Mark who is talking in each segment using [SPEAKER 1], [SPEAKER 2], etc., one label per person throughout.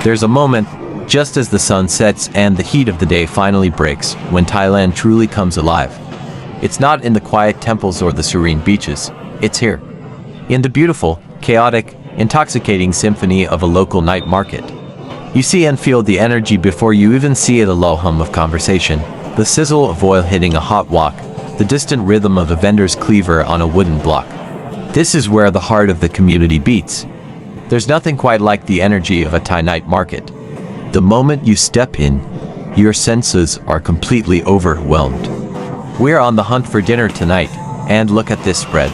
[SPEAKER 1] There's a moment, just as the sun sets and the heat of the day finally breaks, when Thailand truly comes alive. It's not in the quiet temples or the serene beaches, it's here. In the beautiful, chaotic, intoxicating symphony of a local night market. You see and feel the energy before you even see it, a low hum of conversation, the sizzle of oil hitting a hot wok, the distant rhythm of a vendor's cleaver on a wooden block. This is where the heart of the community beats. There's nothing quite like the energy of a Thai night market. The moment you step in, your senses are completely overwhelmed. We're on the hunt for dinner tonight, and look at this spread.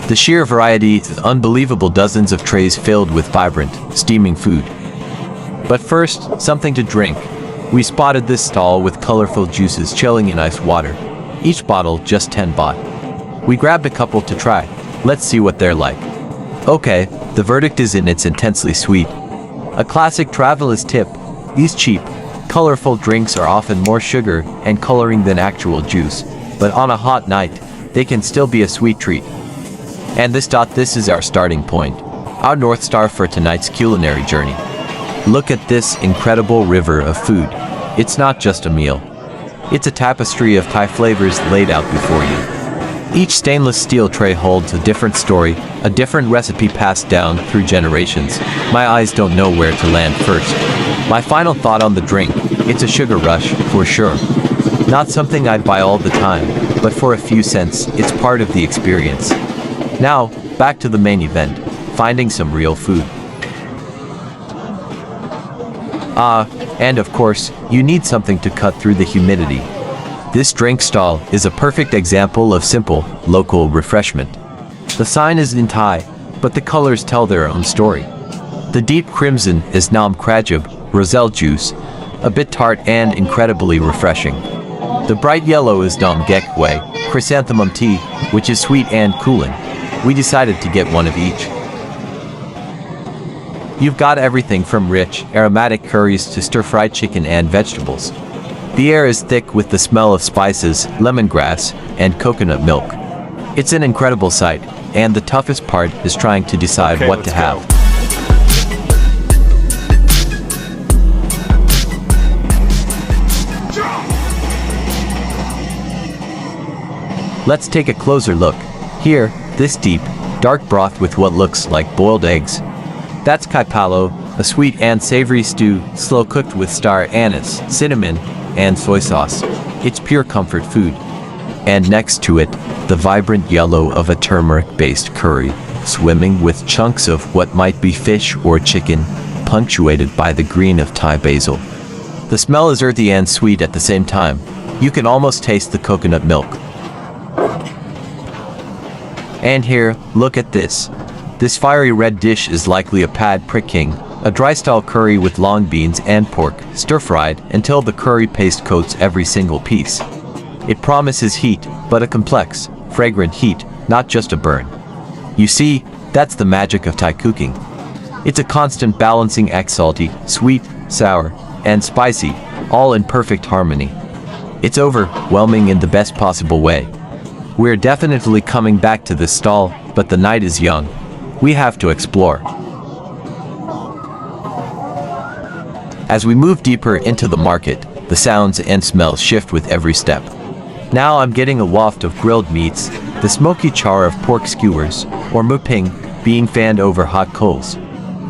[SPEAKER 1] The sheer variety is unbelievable, dozens of trays filled with vibrant, steaming food. But first, something to drink. We spotted this stall with colorful juices chilling in ice water. Each bottle just 10 baht. We grabbed a couple to try. Let's see what they're like. Okay, the verdict is in it's intensely sweet. A classic traveler's tip. These cheap, colorful drinks are often more sugar and coloring than actual juice, but on a hot night, they can still be a sweet treat. And this is our starting point. Our North Star for tonight's culinary journey. Look at this incredible river of food. It's not just a meal. It's a tapestry of Thai flavors laid out before you. Each stainless steel tray holds a different story, a different recipe passed down through generations. My eyes don't know where to land first. My final thought on the drink, it's a sugar rush, for sure. Not something I'd buy all the time, but for a few cents, it's part of the experience. Now, back to the main event, finding some real food. And of course, you need something to cut through the humidity. This drink stall is a perfect example of simple, local refreshment. The sign is in Thai, but the colors tell their own story. The deep crimson is Nam Krajib, roselle juice, a bit tart and incredibly refreshing. The bright yellow is Dom Gek Wei, chrysanthemum tea, which is sweet and cooling. We decided to get one of each. You've got everything from rich, aromatic curries to stir-fried chicken and vegetables. The air is thick with the smell of spices, lemongrass, and coconut milk. It's an incredible sight, and the toughest part is trying to decide what to have. Let's take a closer look. Here, this deep, dark broth with what looks like boiled eggs. That's kai palo, a sweet and savory stew, slow cooked with star anise, cinnamon, and soy sauce. It's pure comfort food. And next to it, the vibrant yellow of a turmeric-based curry, swimming with chunks of what might be fish or chicken, punctuated by the green of Thai basil. The smell is earthy and sweet at the same time. You can almost taste the coconut milk. And here, look at this. This fiery red dish is likely a pad pricking, a dry-style curry with long beans and pork, stir-fried until the curry paste coats every single piece. It promises heat, but a complex, fragrant heat, not just a burn. You see, that's the magic of Thai cooking. It's a constant balancing act, salty, sweet, sour, and spicy, all in perfect harmony. It's overwhelming in the best possible way. We're definitely coming back to this stall, but the night is young. We have to explore. As we move deeper into the market, the sounds and smells shift with every step. Now I'm getting a waft of grilled meats, the smoky char of pork skewers, or muping, being fanned over hot coals.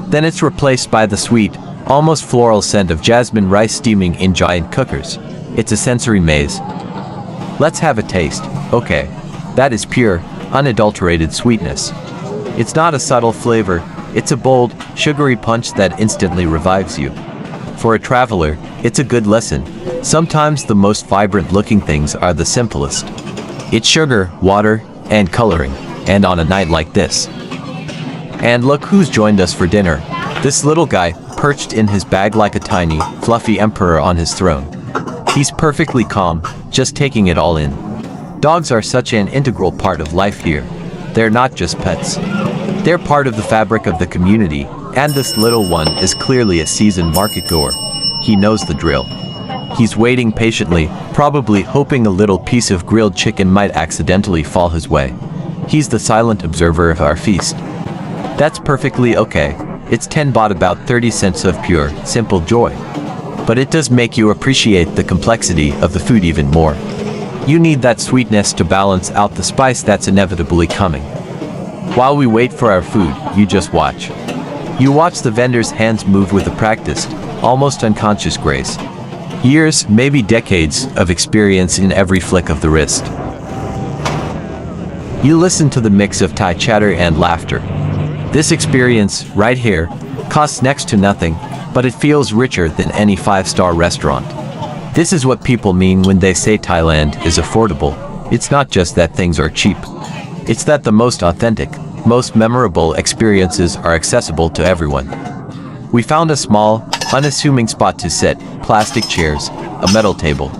[SPEAKER 1] Then it's replaced by the sweet, almost floral scent of jasmine rice steaming in giant cookers. It's a sensory maze. Let's have a taste. Okay. That is pure, unadulterated sweetness. It's not a subtle flavor, it's a bold, sugary punch that instantly revives you. For a traveler, it's a good lesson. Sometimes the most vibrant-looking things are the simplest. It's sugar, water, and coloring, and on a night like this. And look who's joined us for dinner. This little guy, perched in his bag like a tiny, fluffy emperor on his throne. He's perfectly calm, just taking it all in. Dogs are such an integral part of life here. They're not just pets. They're part of the fabric of the community, and this little one is clearly a seasoned market goer. He knows the drill. He's waiting patiently, probably hoping a little piece of grilled chicken might accidentally fall his way. He's the silent observer of our feast. That's perfectly okay. It's 10 baht, about 30 cents of pure, simple joy. But it does make you appreciate the complexity of the food even more. You need that sweetness to balance out the spice that's inevitably coming. While we wait for our food, you just watch. You watch the vendor's hands move with a practiced, almost unconscious grace. Years, maybe decades, of experience in every flick of the wrist. You listen to the mix of Thai chatter and laughter. This experience, right here, costs next to nothing, but it feels richer than any five-star restaurant. This is what people mean when they say Thailand is affordable. It's not just that things are cheap. It's that the most authentic, most memorable experiences are accessible to everyone. We found a small, unassuming spot to sit, plastic chairs, a metal table.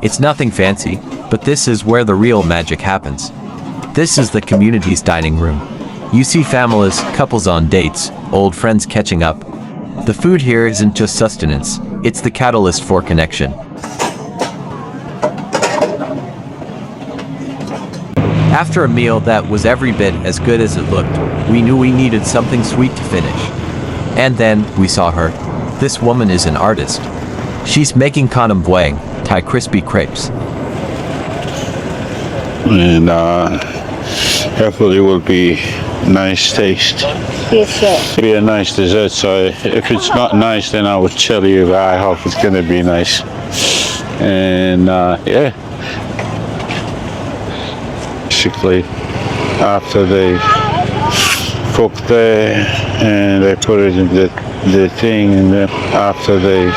[SPEAKER 1] It's nothing fancy, but this is where the real magic happens. This is the community's dining room. You see families, couples on dates, old friends catching up. The food here isn't just sustenance, it's the catalyst for connection. After a meal that was every bit as good as it looked, we knew we needed something sweet to finish. And then, we saw her. This woman is an artist. She's making Khanom Bueang, Thai crispy crepes.
[SPEAKER 2] And hopefully it will be nice taste. Be a nice dessert. So if it's not nice, then I would tell you, but I hope it's gonna be nice. And yeah, basically after they cook there and they put it in the thing, and then after they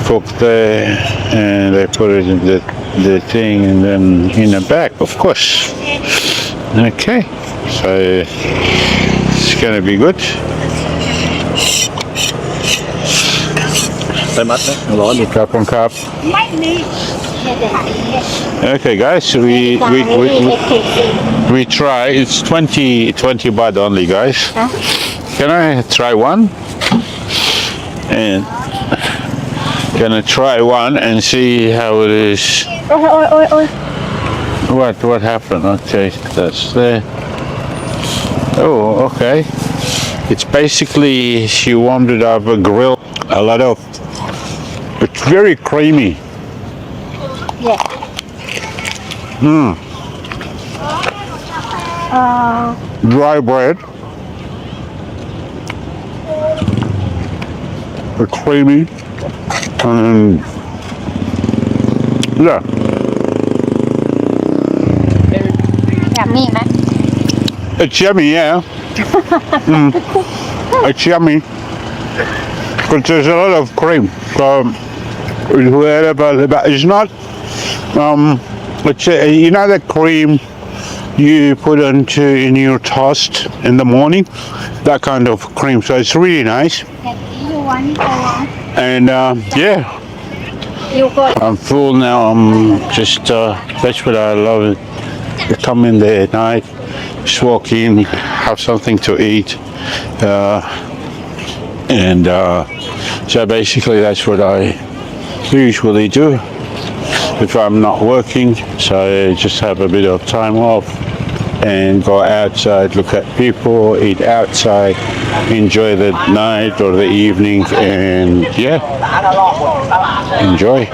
[SPEAKER 2] cook there and they put it in the thing, and then in the back, of course. Okay, so it's gonna be good. Okay, guys, we try. It's 20 baht only, guys. Can I try one? And gonna try one and see how it is. What happened? Okay, that's there. Oh, okay. It's basically she warmed it up a grill. A lot of. It's very creamy.
[SPEAKER 3] Yeah.
[SPEAKER 2] Dry bread. It's creamy. And yeah.
[SPEAKER 3] Yummy, man.
[SPEAKER 2] It's yummy, yeah. It's yummy. But there's a lot of cream. So it's not. It's you know the cream you put in your toast in the morning, that kind of cream. So it's really nice. And yeah. I'm full now. I'm just that's what I love. You come in there at night, just walk in, have something to eat, and so basically that's what I usually do if I'm not working. So I just have a bit of time off and go outside, look at people, eat outside, enjoy the night or the evening, and yeah, enjoy.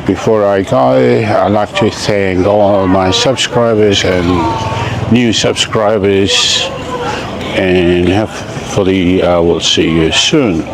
[SPEAKER 2] Before I go, I'd like to thank all my subscribers and new subscribers, and hopefully I will see you soon.